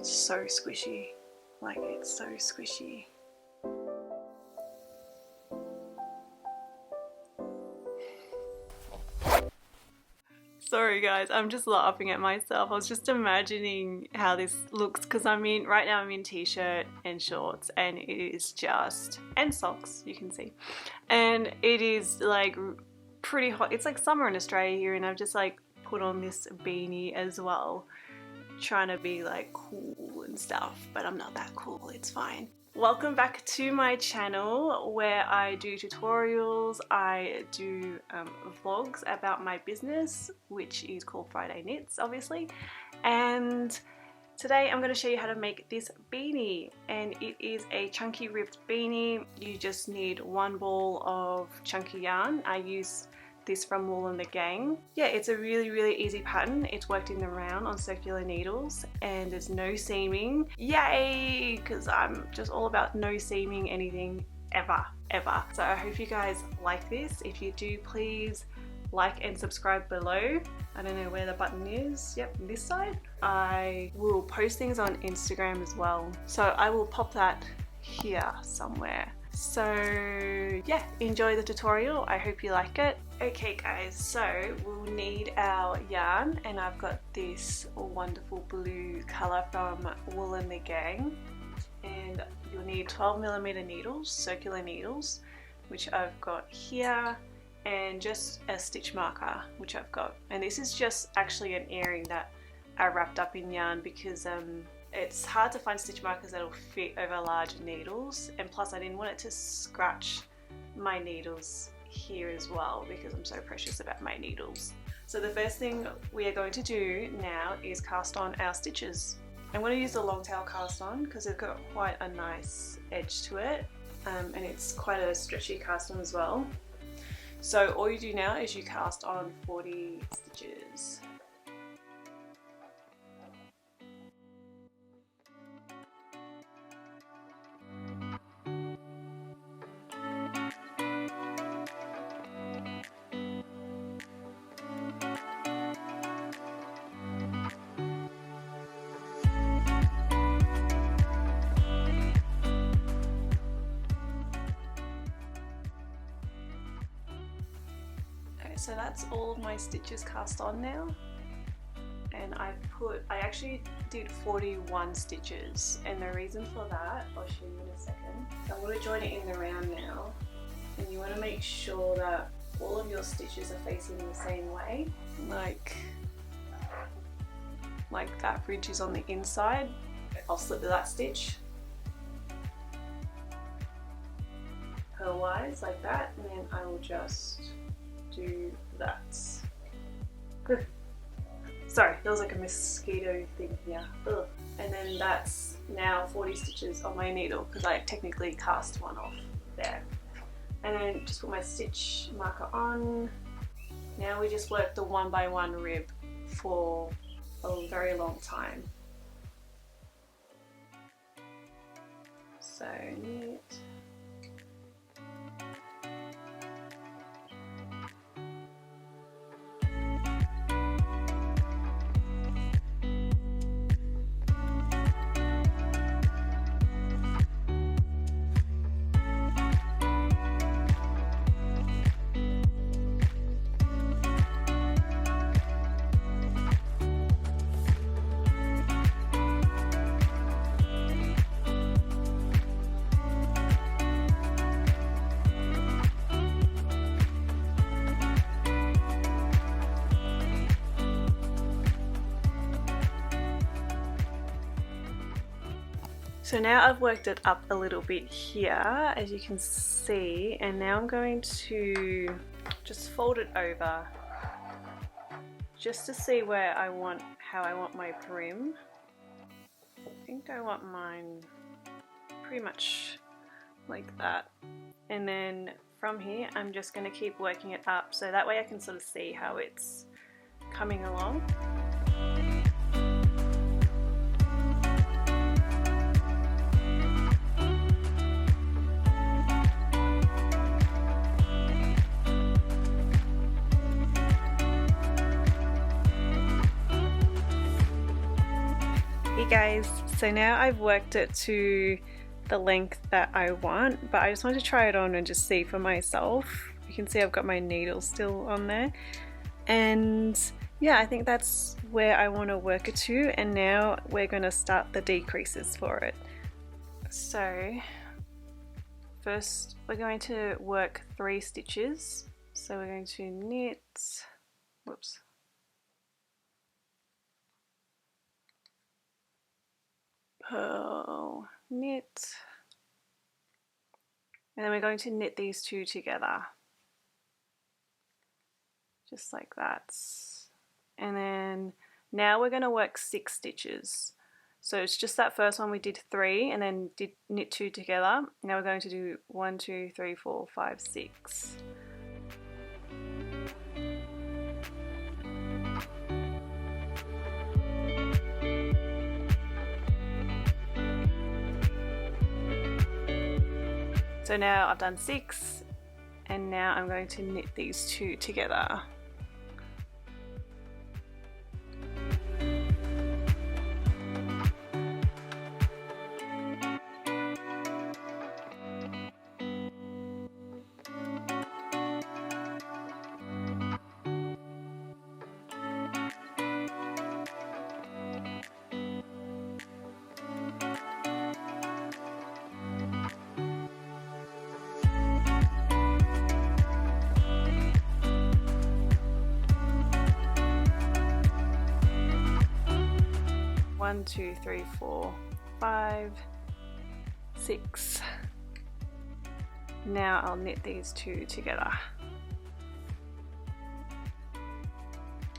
it's so squishy. Like, it's so squishy. Sorry guys, I'm just laughing at myself. I was just imagining how this looks because right now I'm in t-shirt and shorts, and it is just, and socks, you can see. And it is like pretty hot. It's like summer in Australia here, and I've just like put on this beanie as well, trying to be like cool and stuff, but I'm not that cool, it's fine. Welcome back to my channel where I do tutorials, I do vlogs about my business, which is called Friday Knits obviously, and today I'm going to show you how to make this beanie, and it is a chunky ribbed beanie. You just need one ball of chunky yarn. I use this from Wool & the Gang. Yeah, it's a really easy pattern. It's worked in the round on circular needles and there's no seaming. Yay! Because I'm just all about no seaming anything ever. So I hope you guys like this. If you do, please like and subscribe below. I don't know where the button is. Yep, this side. I will post things on Instagram as well, so I will pop that here somewhere. So yeah, enjoy the tutorial. I hope you like it. Okay guys, so we'll need our yarn, and I've got this wonderful blue colour from Wool & the Gang, and you'll need 12mm needles, circular needles, which I've got here, and just a stitch marker, which I've got. And this is just actually an earring that I wrapped up in yarn because it's hard to find stitch markers that'll fit over large needles, and plus I didn't want it to scratch my needles here as well because I'm so precious about my needles. So the first thing we are going to do now is cast on our stitches. I'm going to use the long tail cast on because it's got quite a nice edge to it, and it's quite a stretchy cast on as well. So all you do now is you cast on 40 stitches. So that's all of my stitches cast on now, and I actually did 41 stitches, and the reason for that I'll show you in a second. So I'm going to join it in the round now, and you want to make sure that all of your stitches are facing the same way, like that ridge is on the inside. I'll slip that stitch purlwise like that, and then I will just do that. Good. Sorry, there was like a mosquito thing here. Ugh. And then that's now 40 stitches on my needle because I technically cast one off there. And then just put my stitch marker on. Now we just work the 1 by 1 rib for a very long time. So neat. So now I've worked it up a little bit here, as you can see, and now I'm going to just fold it over just to see where I want, how I want my brim. I think I want mine pretty much like that. And then from here I'm just going to keep working it up so that way I can sort of see how it's coming along. Hey guys, so now I've worked it to the length that I want, but I just want to try it on and just see for myself. You can see I've got my needle still on there, and yeah, I think that's where I want to work it to. And now we're going to start the decreases for it. So first we're going to work 3 stitches. So we're going to knit, whoops, purl, knit, and then we're going to knit these 2 together, just like that. And then now we're going to work 6 stitches. So it's just that first one we did 3 and then did knit 2 together. Now we're going to do 1, 2, 3, 4, 5, 6. So now I've done 6, and now I'm going to knit these 2 together. One, 2, 3, 4, 5, 6. Now I'll knit these 2 together.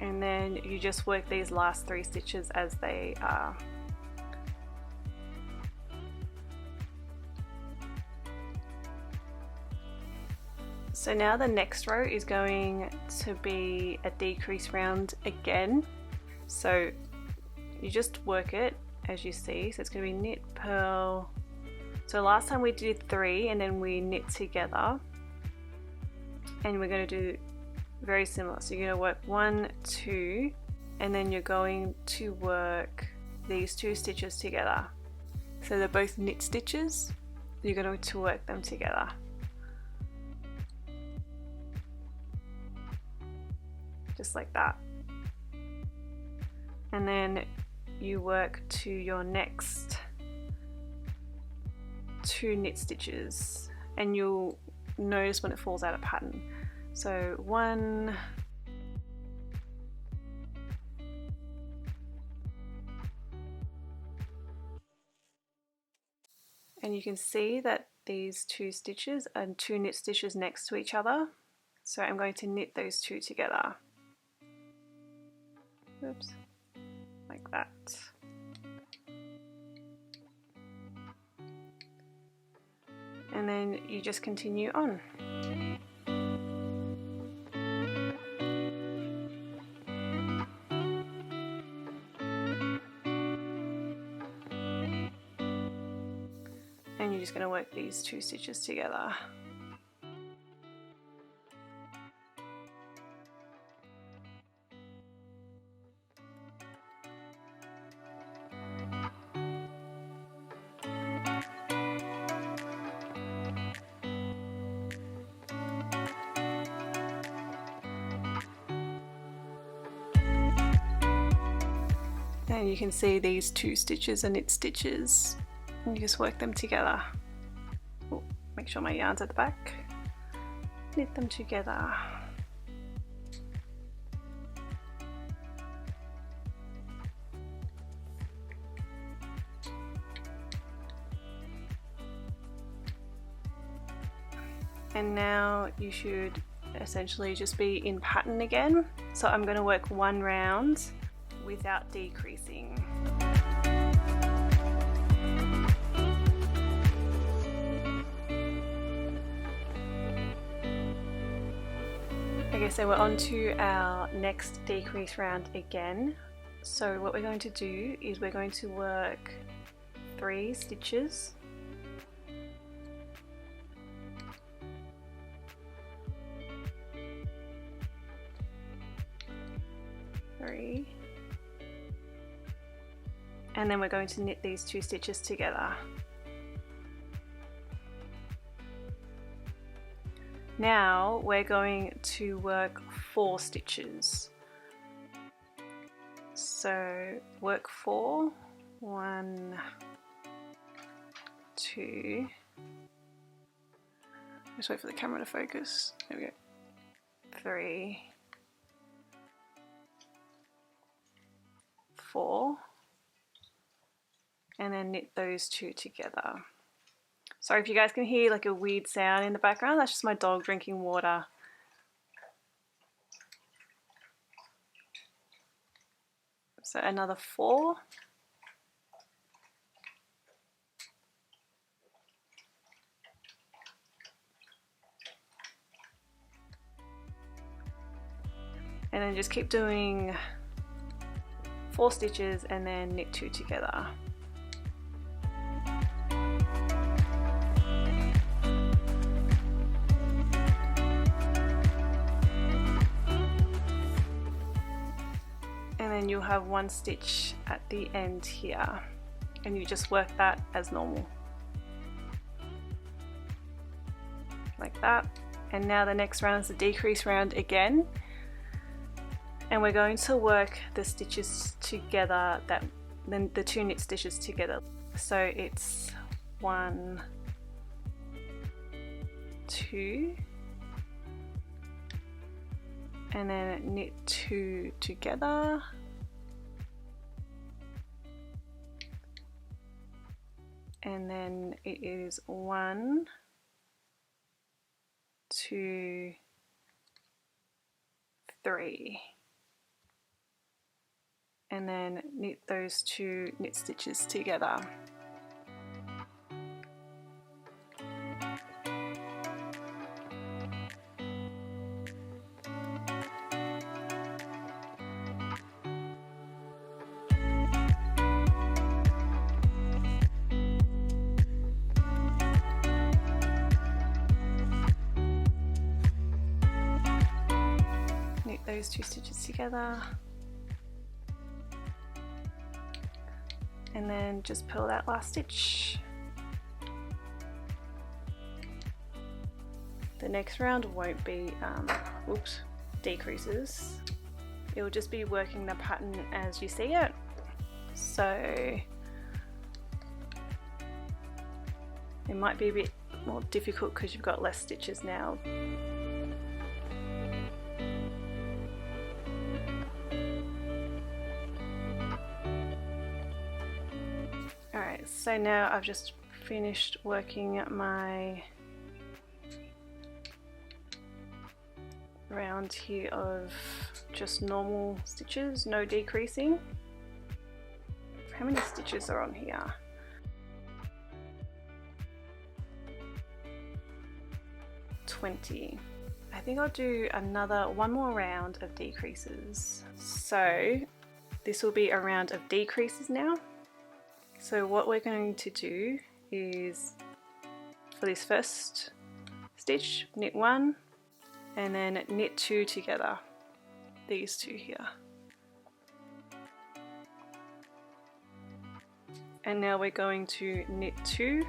And then you just work these last 3 stitches as they are. So now the next row is going to be a decrease round again. So you just work it as you see. So it's going to be knit, purl. So last time we did 3 and then we knit together, and we're going to do very similar. So you're going to work 1, 2, and then you're going to work these 2 stitches together. So they're both knit stitches. You're going to work them together. Just like that. And then you work to your next 2 knit stitches, and you'll notice when it falls out of pattern. So 1, and you can see that these 2 stitches are 2 knit stitches next to each other. So I'm going to knit those 2 together. Oops, like that. And then you just continue on. And you're just going to work these 2 stitches together. And you can see these 2 stitches are knit stitches, and you just work them together. Ooh, make sure my yarn's at the back. Knit them together. And now you should essentially just be in pattern again. So I'm going to work 1 round without decreasing. Okay, so we're on to our next decrease round again. So what we're going to do is we're going to work 3 stitches. and then we're going to knit these 2 stitches together. Now we're going to work 4 stitches. So work 4, 1, 2, just wait for the camera to focus, there we go, 3, 4, and then knit those 2 together. Sorry if you guys can hear like a weird sound in the background, that's just my dog drinking water. So another 4. And then just keep doing 4 stitches and then knit 2 together. And then you'll have 1 stitch at the end here, and you just work that as normal. Like that. And now the next round is the decrease round again. And we're going to work the stitches together, then the 2 knit stitches together. So it's 1, 2, and then knit 2 together, and then it is 1, 2, 3. And then knit those 2 knit stitches together. Knit those 2 stitches together. And then just pull that last stitch. The next round won't be decreases. It will just be working the pattern as you see it. So it might be a bit more difficult because you've got less stitches now. Alright, so now I've just finished working my round here of just normal stitches, no decreasing. How many stitches are on here? I think I'll do one more round of decreases. So this will be a round of decreases now. So what we're going to do is, for this first stitch, knit 1 and then knit 2 together, these 2 here. And now we're going to knit 2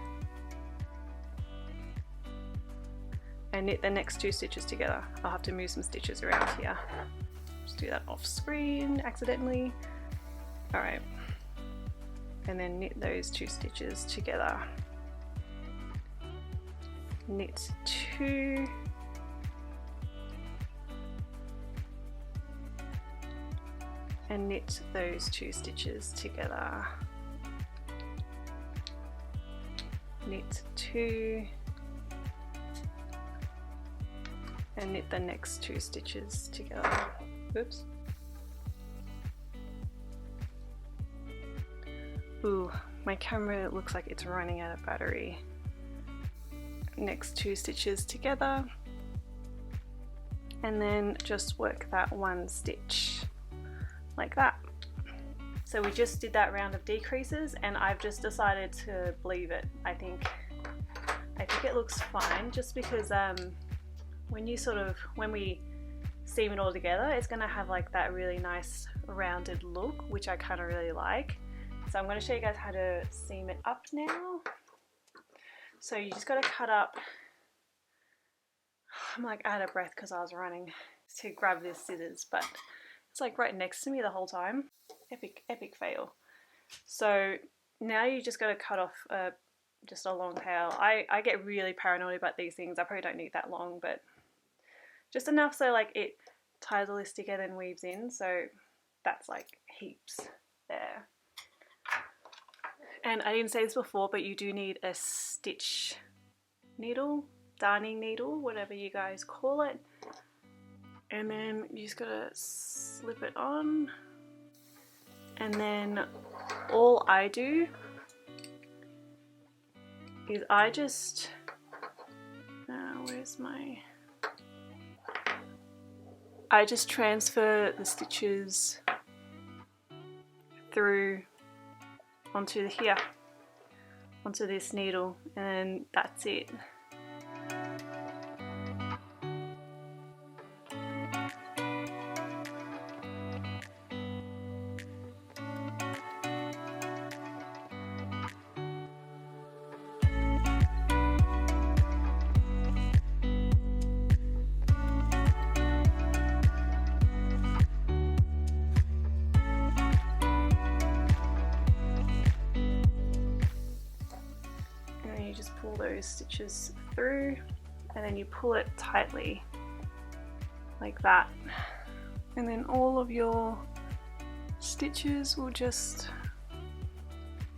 and knit the next 2 stitches together. I'll have to move some stitches around here. Just do that off screen accidentally. Alright. And then knit those 2 stitches together. Knit 2. And knit those 2 stitches together. Knit 2. And knit the next 2 stitches together. Oops. Ooh, my camera looks like it's running out of battery. Next 2 stitches together. And then just work that 1 stitch like that. So we just did that round of decreases and I've just decided to leave it. I think it looks fine just because when we seam it all together, it's gonna have like that really nice rounded look, which I kind of really like. So I'm going to show you guys how to seam it up now. So you just got to cut up. I'm like out of breath because I was running to grab this scissors, but it's like right next to me the whole time. Epic fail. So now you just got to cut off just a long tail. I get really paranoid about these things. I probably don't need that long, but just enough so like it ties all this together and weaves in. So that's like heaps there. And I didn't say this before, but you do need a stitch needle, darning needle, whatever you guys call it. And then you just gotta slip it on. And then all I do is I just, I just transfer the stitches through onto here, onto this needle, and that's it. You just pull those stitches through and then you pull it tightly like that, and then all of your stitches will just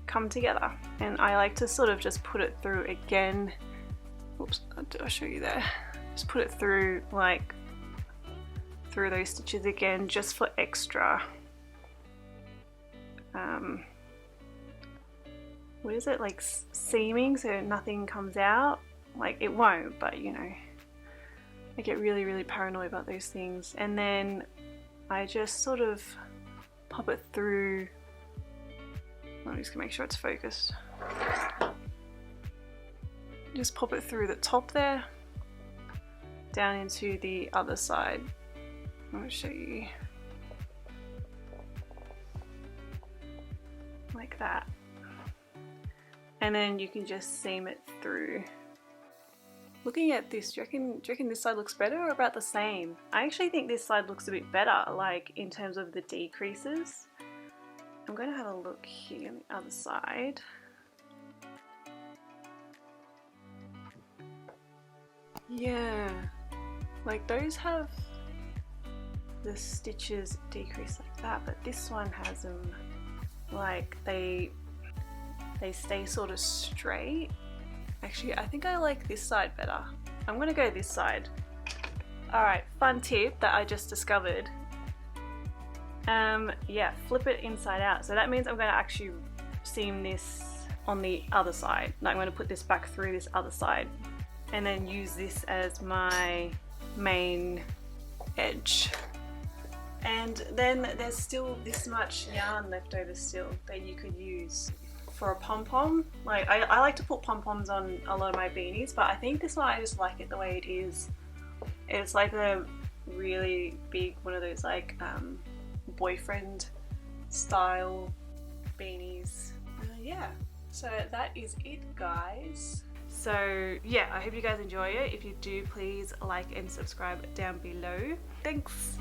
come together. And I like to sort of just put it through again. Oops, I'll show you there. Just put it through like through those stitches again just for extra what is it, like seaming, so nothing comes out. Like it won't, but you know, I get really paranoid about those things. And then I just sort of pop it through. I'm just gonna make sure it's focused. Just pop it through the top there, down into the other side. I'm gonna show you like that. And then you can just seam it through. Looking at this, do you reckon this side looks better or about the same? I actually think this side looks a bit better, like in terms of the decreases. I'm going to have a look here on the other side. Yeah, like those have the stitches decrease like that, but this one has them like they stay sort of straight. Actually, I think I like this side better. I'm gonna go this side. Alright, fun tip that I just discovered. Yeah, flip it inside out. So that means I'm gonna actually seam this on the other side. Like I'm gonna put this back through this other side and then use this as my main edge. And then there's still this much yarn left over still that you could use for a pom-pom. Like I like to put pom-poms on a lot of my beanies, but I think this one I just like it the way it is. It's like a really big one of those like boyfriend style beanies. Yeah, so that is it, guys. So yeah, I hope you guys enjoy it. If you do, please like and subscribe down below. Thanks.